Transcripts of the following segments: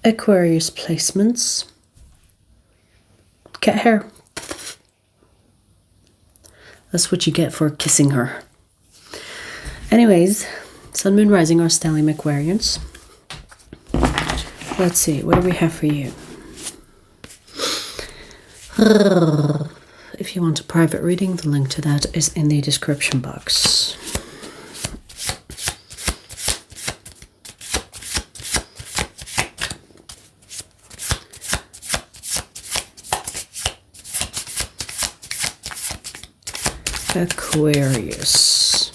Aquarius placements. Cat hair. That's what you get for kissing her. Anyways, Sun, Moon, Rising, or stellium Aquarians. Let's see, what do we have for you? If you want a private reading, the link to that is in the description box. Aquarius.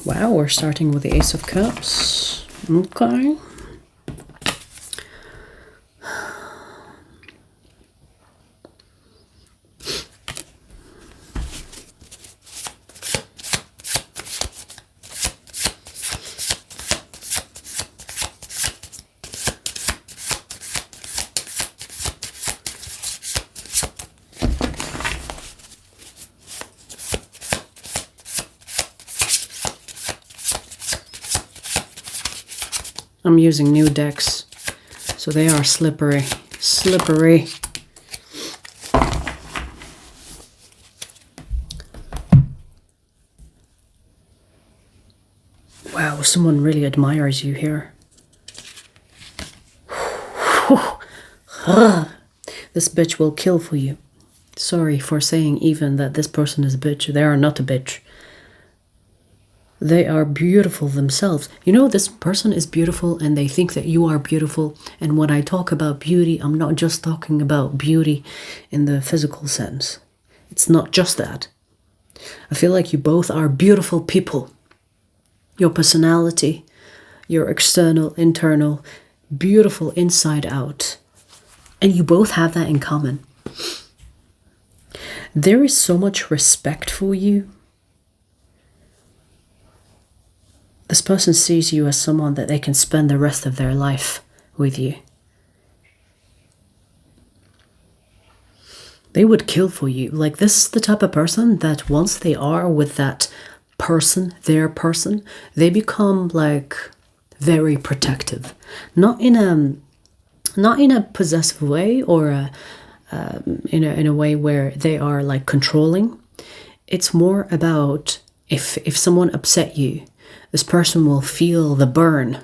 Wow, we're starting with the Ace of Cups. Okay. I'm using new decks, so they are slippery. Slippery. Wow, someone really admires you here. This bitch will kill for you. Sorry for saying even that this person is a bitch. They are not a bitch. They are beautiful themselves. You know, this person is beautiful and they think that you are beautiful. And when I talk about beauty, I'm not just talking about beauty in the physical sense. It's not just that. I feel like you both are beautiful people. Your personality, your external, internal, beautiful inside out. And you both have that in common. There is so much respect for you. This person sees you as someone that they can spend the rest of their life with you. They would kill for you. Like, this is the type of person that once they are with that person, their person, they become like very protective. Not in a possessive way or in a way where they are like controlling. It's more about if someone upset you, this person will feel the burn.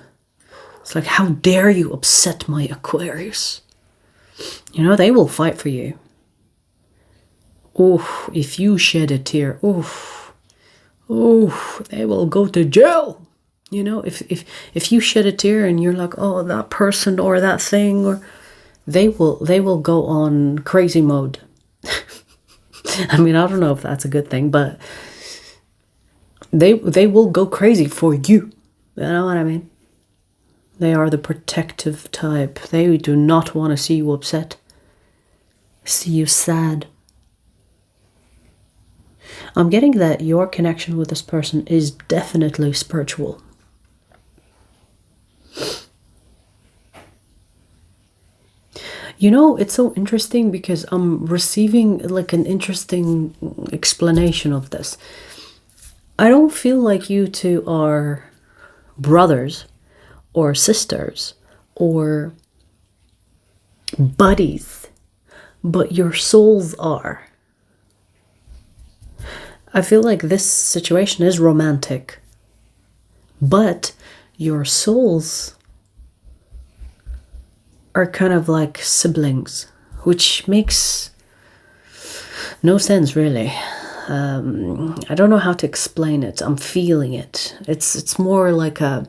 It's like, how dare you upset my Aquarius? You know, they will fight for you. Oh, if you shed a tear, oh, they will go to jail. You know, if you shed a tear and you're like, oh, that person or that thing, or they will go on crazy mode. I mean, I don't know if that's a good thing, but they will go crazy for you. You know what I mean? They are the protective type. They do not want to see you upset, see you sad. I'm getting that your connection with this person is definitely spiritual. You know, it's so interesting because I'm receiving like an interesting explanation of this. I don't feel like you two are brothers or sisters or buddies, but your souls are. I feel like this situation is romantic, but your souls are kind of like siblings, which makes no sense really. I don't know how to explain it. I'm feeling it. It's more like a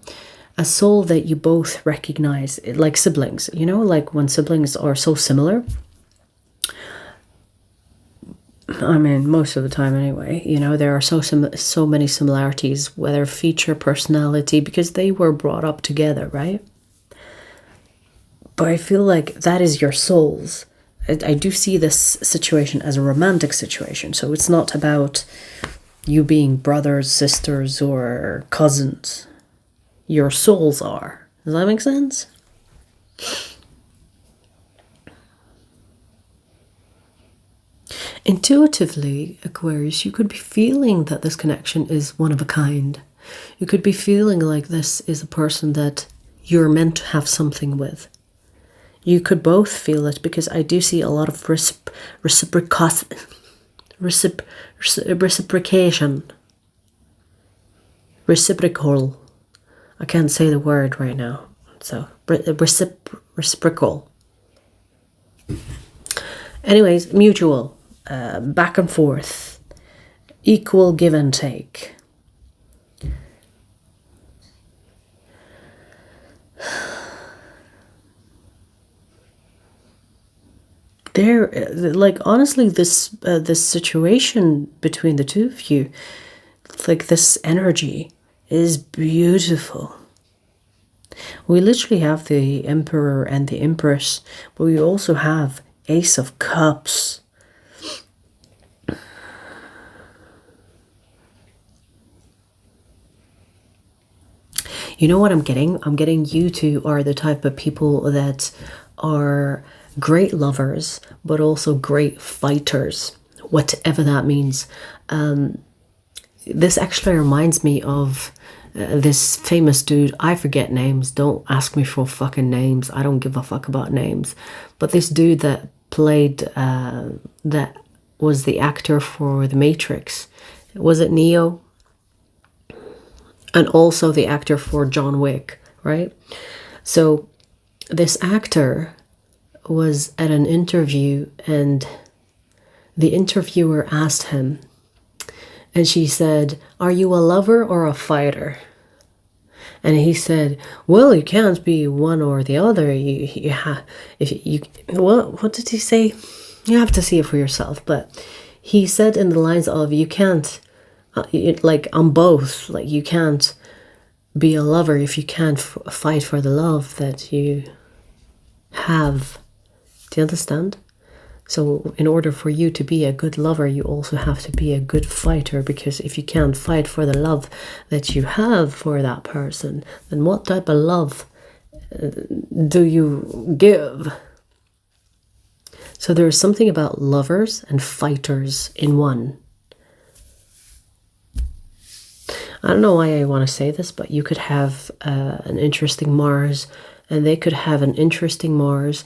soul that you both recognize, like siblings, you know, like when siblings are so similar. I mean, most of the time anyway, you know, there are so many similarities, whether feature, personality, because they were brought up together, right? But I feel like that is your souls. I do see this situation as a romantic situation. So it's not about you being brothers, sisters, or cousins. Your souls are. Does that make sense? Intuitively, Aquarius, you could be feeling that this connection is one of a kind. You could be feeling like this is a person that you're meant to have something with. You could both feel it, because I do see a lot of reciprocation. Reciprocal. I can't say the word right now. So, reciprocal. Anyways, mutual. Back and forth. Equal give and take. There, like, honestly, this situation between the two of you, like, this energy is beautiful. We literally have the Emperor and the Empress, but we also have Ace of Cups. You know what I'm getting? I'm getting you two are the type of people that are great lovers, but also great fighters, whatever that means. This actually reminds me of this famous dude. I forget names. Don't ask me for fucking names. I don't give a fuck about names. But this dude that played, that was the actor for The Matrix. Was it Neo? And also the actor for John Wick, right? So this actor was at an interview, and the interviewer asked him, and she said, "Are you a lover or a fighter?" And he said, "Well, you can't be one or the other. What did he say? You have to see it for yourself." But he said in the lines of, you can't, like, I'm both. Like, you can't be a lover if you can't fight for the love that you have. Do you understand? So in order for you to be a good lover, you also have to be a good fighter, because if you can't fight for the love that you have for that person, then what type of love do you give? So there's something about lovers and fighters in one. I don't know why I want to say this, but you could have an interesting Mars, and they could have an interesting Mars,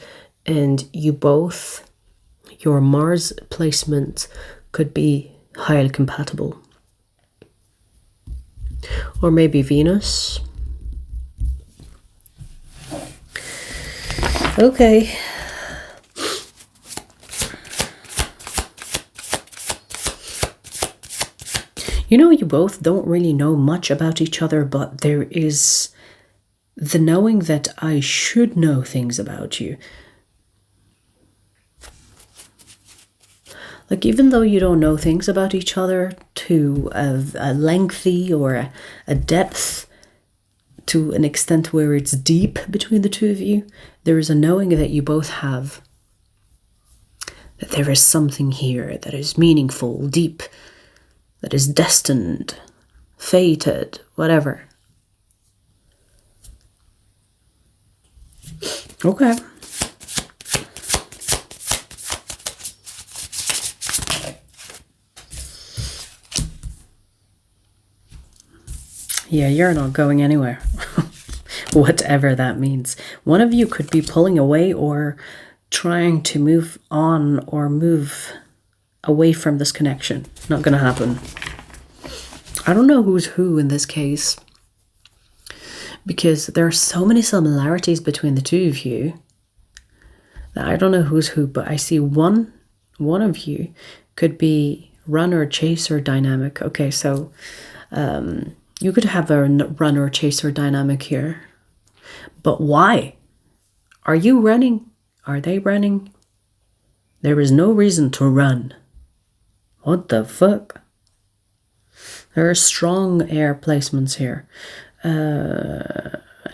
and you both, your Mars placement could be highly compatible. Or maybe Venus. Okay. You know, you both don't really know much about each other, but there is the knowing that I should know things about you. Like, even though you don't know things about each other to a lengthy or a depth, to an extent where it's deep between the two of you, there is a knowing that you both have. That there is something here that is meaningful, deep, that is destined, fated, whatever. Okay. Yeah, you're not going anywhere. Whatever that means. One of you could be pulling away or trying to move on or move away from this connection. Not gonna happen. I don't know who's who in this case, because there are so many similarities between the two of you that I don't know who's who, but I see one of you could be runner chaser dynamic. Okay, so you could have a runner chaser dynamic here, but why? Are you running? Are they running? There is no reason to run. What the fuck? There are strong air placements here.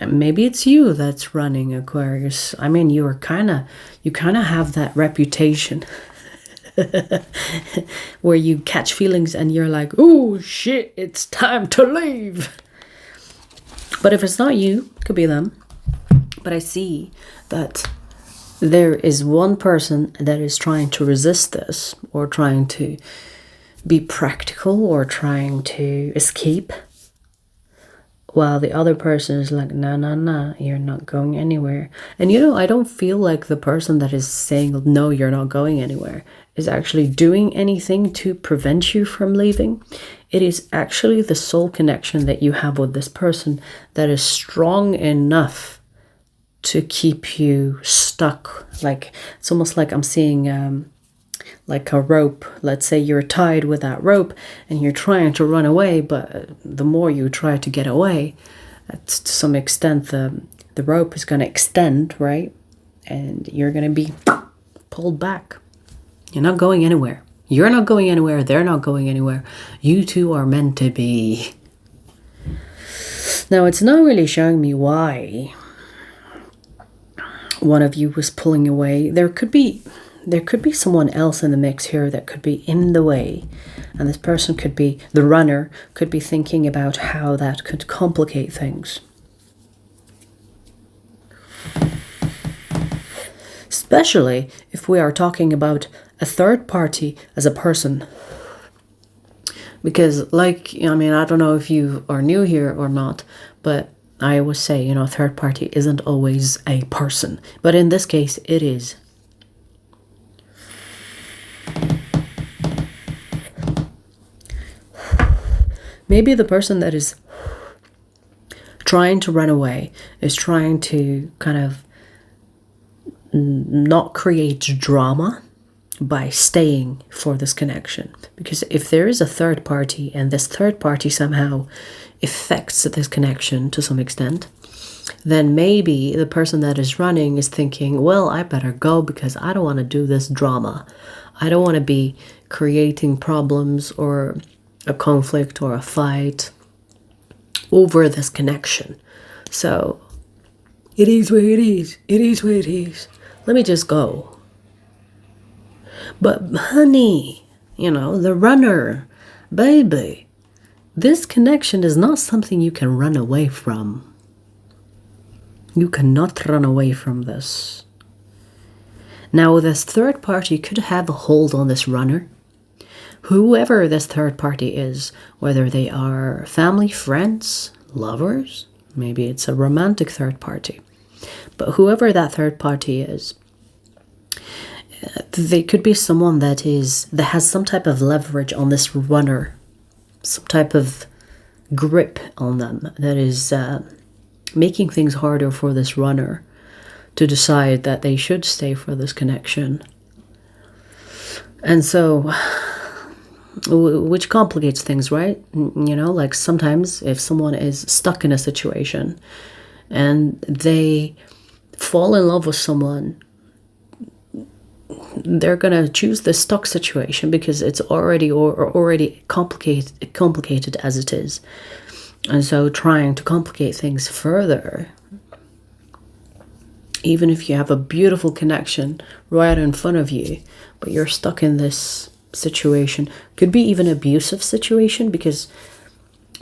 Maybe it's you that's running, Aquarius. I mean, you kind of have that reputation where you catch feelings and you're like, oh shit, it's time to leave. But if it's not you, it could be them. But I see that there is one person that is trying to resist this, or trying to be practical, or trying to escape. while the other person is like, nah, nah, nah, you're not going anywhere. And you know, I don't feel like the person that is saying, no, you're not going anywhere, is actually doing anything to prevent you from leaving. It is actually the soul connection that you have with this person that is strong enough to keep you stuck. Like, it's almost like I'm seeing like a rope. Let's say you're tied with that rope and you're trying to run away, but the more you try to get away, to some extent the rope is going to extend, right? And you're going to be pulled back. You're not going anywhere. You're not going anywhere. They're not going anywhere. You two are meant to be. Now, it's not really showing me why one of you was pulling away. There could be someone else in the mix here that could be in the way. And this person could be, the runner, could be thinking about how that could complicate things. Especially if we are talking about a third party as a person. Because, like, I mean, I don't know if you are new here or not, but I always say, you know, third party isn't always a person. But in this case, it is. Maybe the person that is trying to run away is trying to kind of not create drama by staying for this connection. Because if there is a third party and this third party somehow affects this connection to some extent, then maybe the person that is running is thinking, well, I better go because I don't want to do this drama. I don't want to be creating problems or a conflict or a fight over this connection. So it is where it is. It is where it is. Let me just go. But honey, you know, the runner, baby, this connection is not something you can run away from. You cannot run away from this. Now, this third party could have a hold on this runner. Whoever this third party is, whether they are family, friends, lovers, maybe it's a romantic third party, but whoever that third party is, they could be someone that has some type of leverage on this runner, some type of grip on them that is making things harder for this runner to decide that they should stay for this connection. And so, which complicates things, right? You know, like sometimes if someone is stuck in a situation and they fall in love with someone, they're gonna choose the stuck situation because it's already complicated as it is. And so trying to complicate things further, even if you have a beautiful connection right in front of you, but you're stuck in this situation, could be even abusive situation, because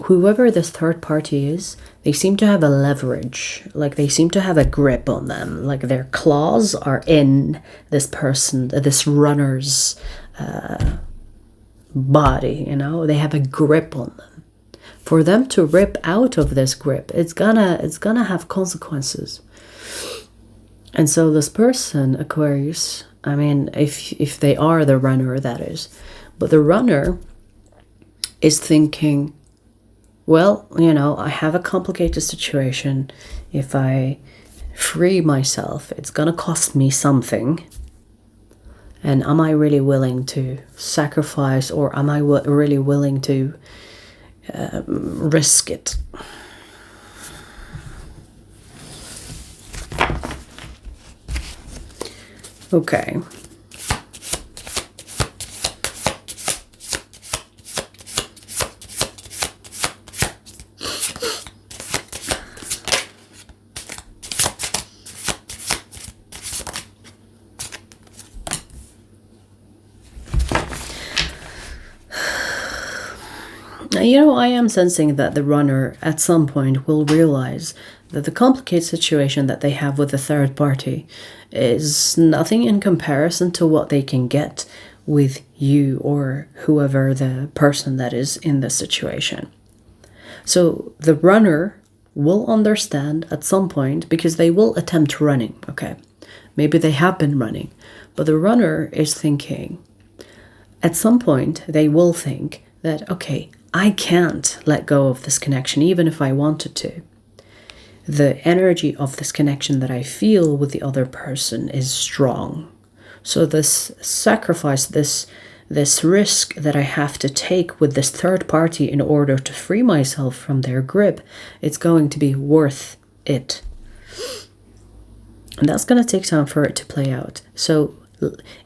whoever this third party is, they seem to have a leverage, like they seem to have a grip on them, like their claws are in this person, this runner's body, you know, they have a grip on them. For them to rip out of this grip, it's gonna have consequences. And so this person, Aquarius, I mean, if they are the runner, that is, but the runner is thinking, well, you know, I have a complicated situation. If I free myself, it's gonna cost me something. And am I really willing to sacrifice, or am I really willing to risk it? Okay. You know, I am sensing that the runner at some point will realize that the complicated situation that they have with the third party is nothing in comparison to what they can get with you or whoever the person that is in the situation. So the runner will understand at some point, because they will attempt running, okay? Maybe they have been running, but the runner is thinking, at some point, they will think that, okay, I can't let go of this connection, even if I wanted to. The energy of this connection that I feel with the other person is strong. So this sacrifice, this risk that I have to take with this third party in order to free myself from their grip, it's going to be worth it. And that's going to take time for it to play out. So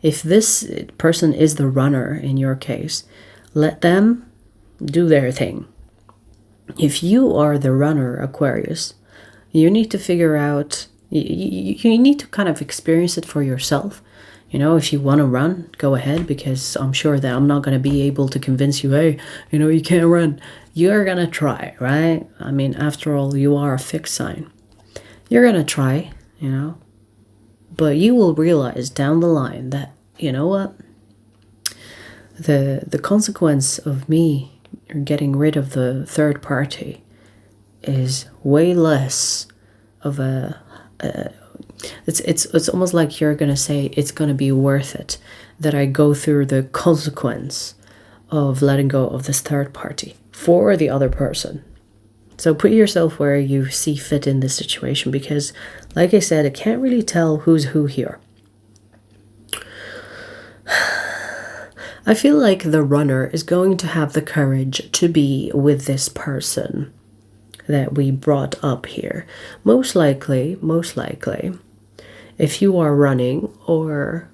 if this person is the runner in your case, let them do their thing. If you are the runner, Aquarius, you need to figure out, you need to kind of experience it for yourself. You know, if you want to run, go ahead, because I'm sure that I'm not going to be able to convince you, hey, you know, you can't run. You're going to try, right? I mean, after all, you are a fixed sign. You're going to try, you know, but you will realize down the line that, you know what, the consequence of me getting rid of the third party is way less of a it's almost like you're gonna say it's gonna be worth it that I go through the consequence of letting go of this third party for the other person. So put yourself where you see fit in this situation, because like I said, I can't really tell who's who here. I feel like the runner is going to have the courage to be with this person that we brought up here. Most likely, if you are running, or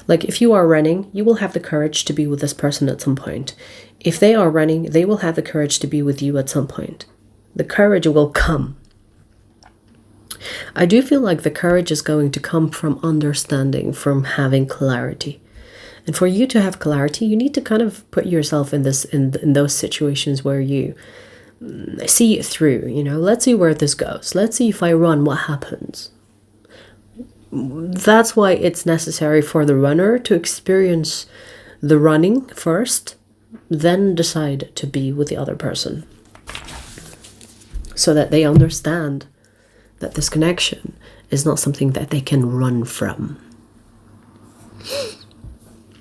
like if you are running, you will have the courage to be with this person at some point. If they are running, they will have the courage to be with you at some point. The courage will come. I do feel like the courage is going to come from understanding, from having clarity. And for you to have clarity, you need to kind of put yourself in those situations where you see it through, you know. Let's see where this goes. Let's see if I run, what happens. That's why it's necessary for the runner to experience the running first, then decide to be with the other person, so that they understand that this connection is not something that they can run from.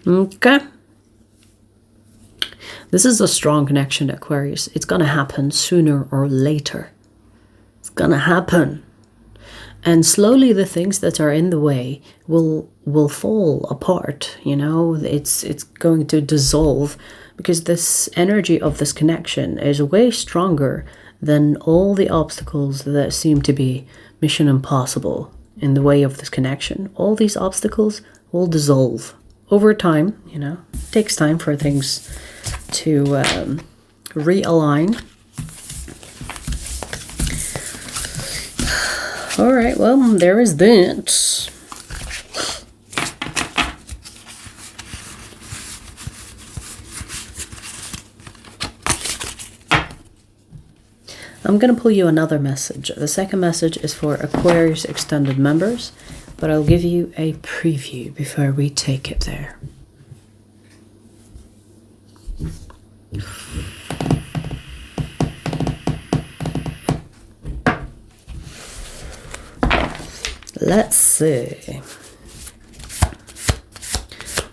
Okay. This is a strong connection, Aquarius. It's going to happen sooner or later. It's going to happen. And slowly the things that are in the way will fall apart, you know. It's going to dissolve, because this energy of this connection is way stronger than all the obstacles that seem to be mission impossible in the way of this connection. All these obstacles will dissolve over time, you know. It takes time for things to realign. All right, well, there is that. I'm going to pull you another message. The second message is for Aquarius extended members, but I'll give you a preview before we take it there. Let's see.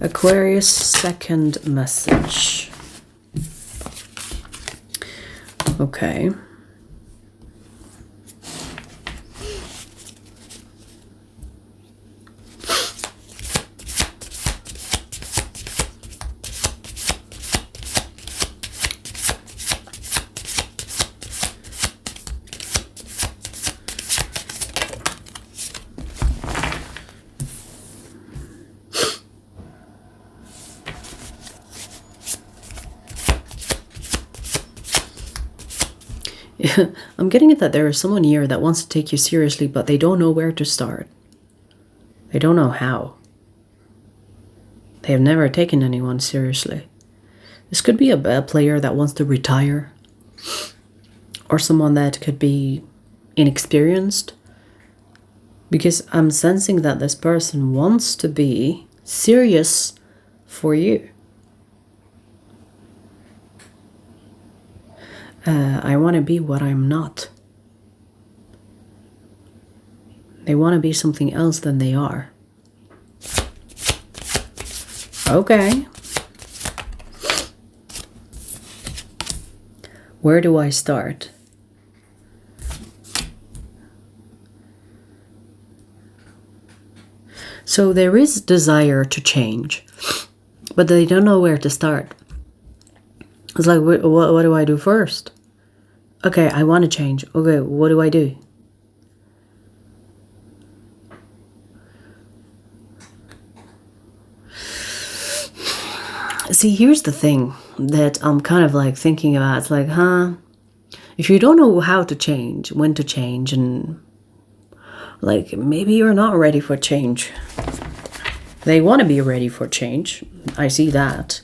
Aquarius second message. Okay. I'm getting it that there is someone here that wants to take you seriously, but they don't know where to start. They don't know how. They have never taken anyone seriously. This could be a player that wants to retire, or someone that could be inexperienced, because I'm sensing that this person wants to be serious for you. I want to be what I'm not. They want to be something else than they are. Okay. Where do I start? So there is desire to change, but they don't know where to start. It's like, what do I do first? Okay, I want to change. Okay, what do I do? See, here's the thing that I'm kind of like thinking about. It's like, if you don't know how to change, when to change, and like maybe you're not ready for change. They want to be ready for change. I see that.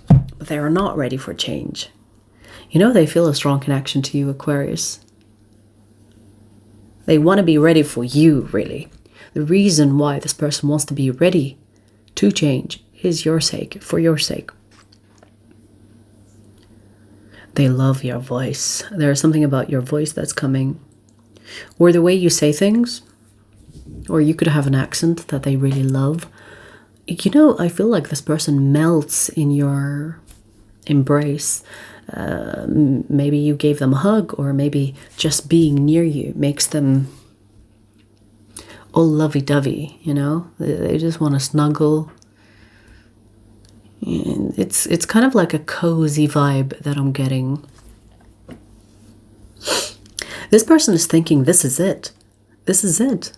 But they are not ready for change. You know, they feel a strong connection to you, Aquarius. They want to be ready for you, really. The reason why this person wants to be ready to change is your sake, for your sake. They love your voice. There's something about your voice that's coming. Or the way you say things. Or you could have an accent that they really love. You know, I feel like this person melts in your embrace. Maybe you gave them a hug, or maybe just being near you makes them all lovey-dovey, you know? They just want to snuggle. And it's kind of like a cozy vibe that I'm getting. This person is thinking, this is it. This is it.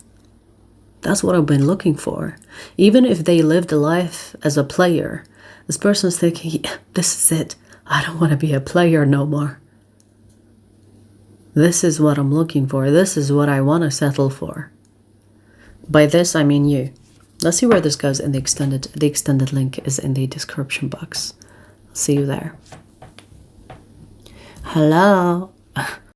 That's what I've been looking for. Even if they lived a life as a player, this person is thinking, yeah, this is it. I don't want to be a player no more. This is what I'm looking for. This is what I want to settle for. By this, I mean you. Let's see where this goes in the extended. The extended link is in the description box. See you there. Hello.